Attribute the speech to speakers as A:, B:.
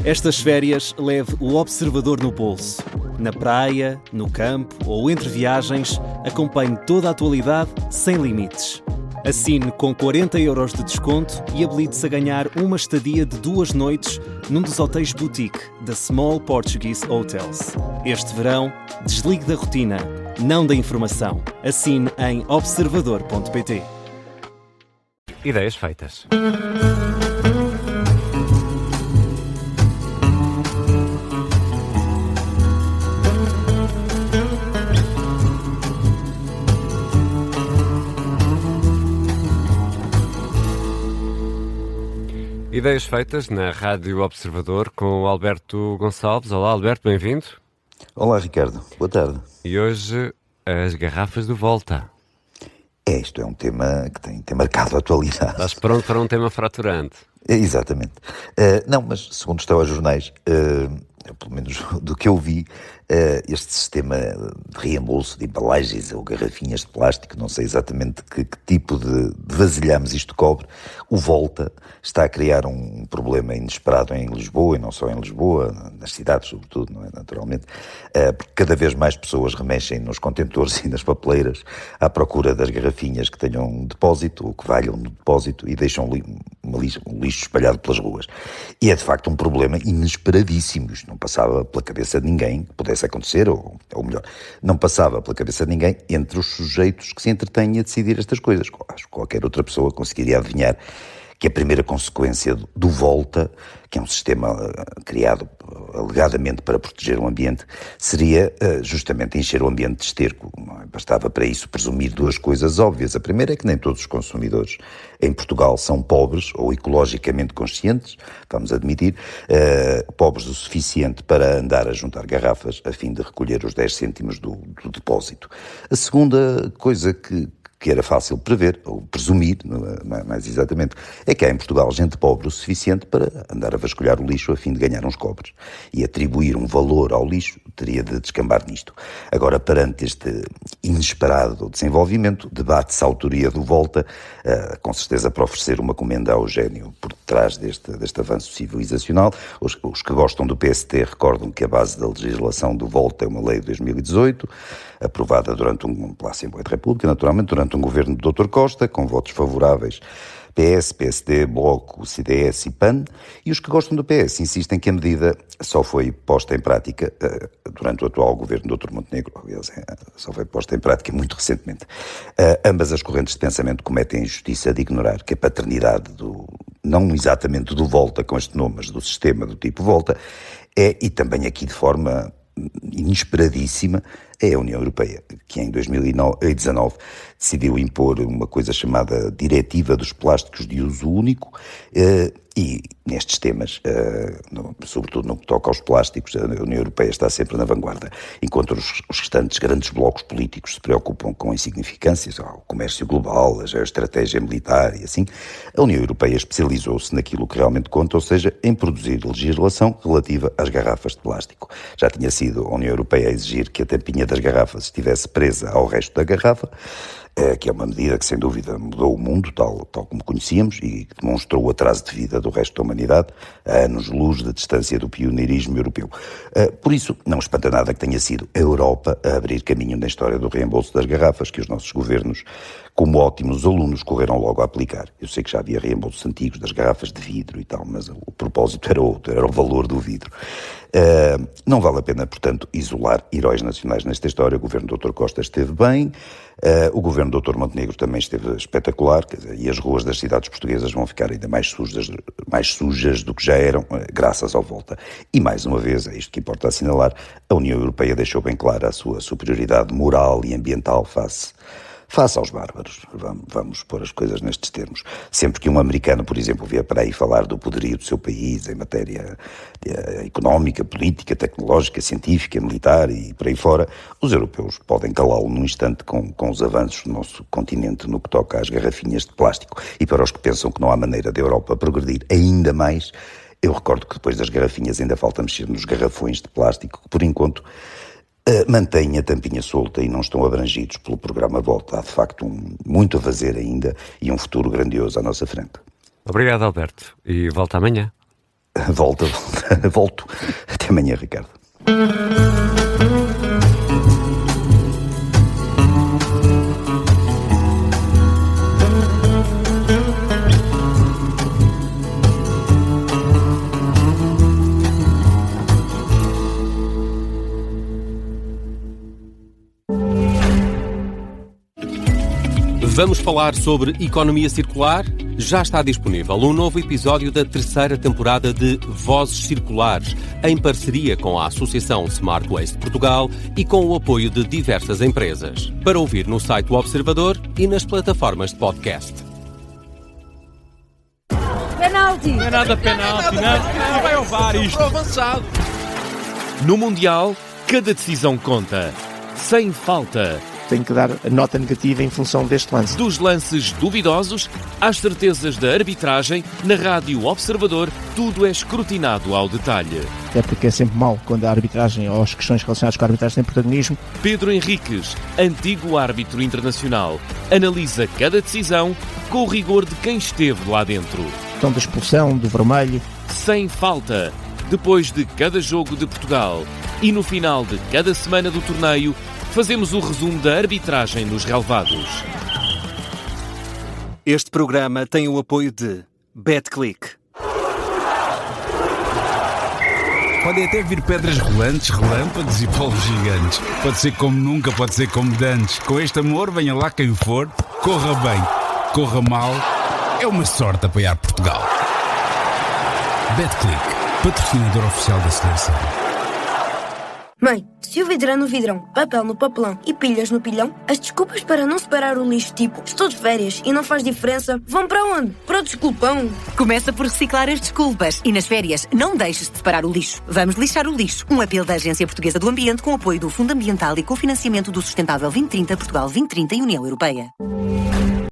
A: Estas férias, leve o observador no bolso. Na praia, no campo ou entre viagens, acompanhe toda a atualidade sem limites. Assine com 40€ de desconto e habilite-se a ganhar uma estadia de 2 noites num dos hotéis boutique da Small Portuguese Hotels. Este verão, desligue da rotina, não da informação. Assine em observador.pt.
B: Ideias feitas. Ideias feitas na Rádio Observador com o Alberto Gonçalves. Olá, Alberto, bem-vindo.
C: Olá, Ricardo. Boa tarde.
B: E hoje, as garrafas de volta.
C: Isto é um tema que tem marcado a atualidade.
B: Estás pronto para um tema fraturante?
C: Exatamente. Não, mas segundo estão os jornais, pelo menos do que eu vi, este sistema de reembolso de embalagens ou garrafinhas de plástico, não sei exatamente que tipo de vasilhames isto cobre, o Volta está a criar um problema inesperado em Lisboa, e não só em Lisboa, nas cidades sobretudo, não é? Naturalmente, porque cada vez mais pessoas remexem nos contentores e nas papeleiras à procura das garrafinhas que tenham um depósito, ou que valham no depósito, e deixam um lixo espalhado pelas ruas. E é de facto um problema inesperadíssimo. Isto não passava pela cabeça de ninguém que pudesse acontecer, ou melhor, não passava pela cabeça de ninguém entre os sujeitos que se entretêm a decidir estas coisas. Acho que qualquer outra pessoa conseguiria adivinhar que a primeira consequência do Volta, que é um sistema criado alegadamente para proteger o ambiente, seria justamente encher o ambiente de esterco. Bastava para isso presumir duas coisas óbvias. A primeira é que nem todos os consumidores em Portugal são pobres ou ecologicamente conscientes, vamos admitir, pobres o suficiente para andar a juntar garrafas a fim de recolher os 10 cêntimos do depósito. A segunda coisa que era fácil prever, ou presumir, mais exatamente, é que há em Portugal gente pobre o suficiente para andar a vasculhar o lixo a fim de ganhar uns cobres. E atribuir um valor ao lixo teria de descambar nisto. Agora, perante este inesperado desenvolvimento, debate-se a autoria do Volta, com certeza para oferecer uma comenda ao gênio por detrás deste avanço civilizacional. Os que gostam do PST recordam que a base da legislação do Volta é uma lei de 2018, aprovada durante pela Assembleia da República, naturalmente, durante um governo do Dr. Costa, com votos favoráveis PS, PSD, Bloco, CDS e PAN, e os que gostam do PS insistem que a medida só foi posta em prática durante o atual governo do Dr. Montenegro, aliás, só foi posta em prática muito recentemente. Ambas as correntes de pensamento cometem a injustiça de ignorar que a paternidade não exatamente do Volta com este nome, mas do sistema do tipo Volta, e também aqui de forma inesperadíssima, é a União Europeia, que em 2019 decidiu impor uma coisa chamada Diretiva dos Plásticos de Uso Único, e nestes temas, sobretudo no que toca aos plásticos, a União Europeia está sempre na vanguarda, enquanto os restantes grandes blocos políticos se preocupam com insignificâncias, o comércio global, a geoestratégia militar e assim, a União Europeia especializou-se naquilo que realmente conta, ou seja, em produzir legislação relativa às garrafas de plástico. Já tinha sido a União Europeia a exigir que a tampinha das garrafas estivesse presa ao resto da garrafa, que é uma medida que sem dúvida mudou o mundo, tal como conhecíamos, e que demonstrou o atraso de vida do resto da humanidade, a anos-luz de distância do pioneirismo europeu. Por isso, não espanta nada que tenha sido a Europa a abrir caminho na história do reembolso das garrafas, que os nossos governos, como ótimos alunos, correram logo a aplicar. Eu sei que já havia reembolsos antigos das garrafas de vidro e tal, mas o propósito era outro, era o valor do vidro. Não vale a pena, portanto, isolar heróis nacionais nesta história. O governo do Dr. Costa esteve bem, o governo do Dr. Montenegro também esteve espetacular, quer dizer, e as ruas das cidades portuguesas vão ficar ainda mais sujas do que já eram, graças ao Volta. E mais uma vez, é isto que importa assinalar, a União Europeia deixou bem clara a sua superioridade moral e ambiental face aos bárbaros. Vamos pôr as coisas nestes termos. Sempre que um americano, por exemplo, vier para aí falar do poderio do seu país em matéria económica, política, tecnológica, científica, militar e por aí fora, os europeus podem calá-lo num instante com os avanços do nosso continente no que toca às garrafinhas de plástico. E para os que pensam que não há maneira da Europa progredir ainda mais, eu recordo que depois das garrafinhas ainda falta mexer nos garrafões de plástico, que por enquanto mantêm a tampinha solta e não estão abrangidos pelo programa Volta. Há de facto muito a fazer ainda e um futuro grandioso à nossa frente.
B: Obrigado, Alberto, e volta amanhã.
C: Volto. Até amanhã, Ricardo.
D: Vamos falar sobre economia circular? Já está disponível um novo episódio da terceira temporada de Vozes Circulares, em parceria com a Associação Smart Waste Portugal e com o apoio de diversas empresas. Para ouvir no site do Observador e nas plataformas de podcast.
E: Penalti!
F: Não é nada penalti, não vai ao VAR isto. Avançado. No Mundial, cada decisão conta. Sem falta.
G: Tenho que dar a nota negativa em função deste lance.
F: Dos lances duvidosos às certezas da arbitragem, na Rádio Observador, tudo é escrutinado ao detalhe.
G: É porque é sempre mau quando a arbitragem ou as questões relacionadas com a arbitragem têm protagonismo.
F: Pedro Henriques, antigo árbitro internacional, analisa cada decisão com o rigor de quem esteve lá dentro.
G: Questão da expulsão, do vermelho.
F: Sem falta. Depois de cada jogo de Portugal e no final de cada semana do torneio, fazemos o resumo da arbitragem nos relevados.
A: Este programa tem o apoio de BetClick.
H: Podem até vir pedras rolantes, relâmpagos e polos gigantes. Pode ser como nunca, pode ser como dantes. Com este amor, venha lá quem for, corra bem, corra mal. É uma sorte apoiar Portugal. BetClick, patrocinador oficial da seleção.
E: Mãe, se o vidro é no vidrão, papel no papelão e pilhas no pilhão, as desculpas para não separar o lixo, tipo estou de férias e não faz diferença, vão para onde? Para o desculpão.
I: Começa por reciclar as desculpas e nas férias não deixes de separar o lixo. Vamos lixar o lixo. Um apelo da Agência Portuguesa do Ambiente com apoio do Fundo Ambiental e cofinanciamento do Sustentável 2030, Portugal 2030 e União Europeia.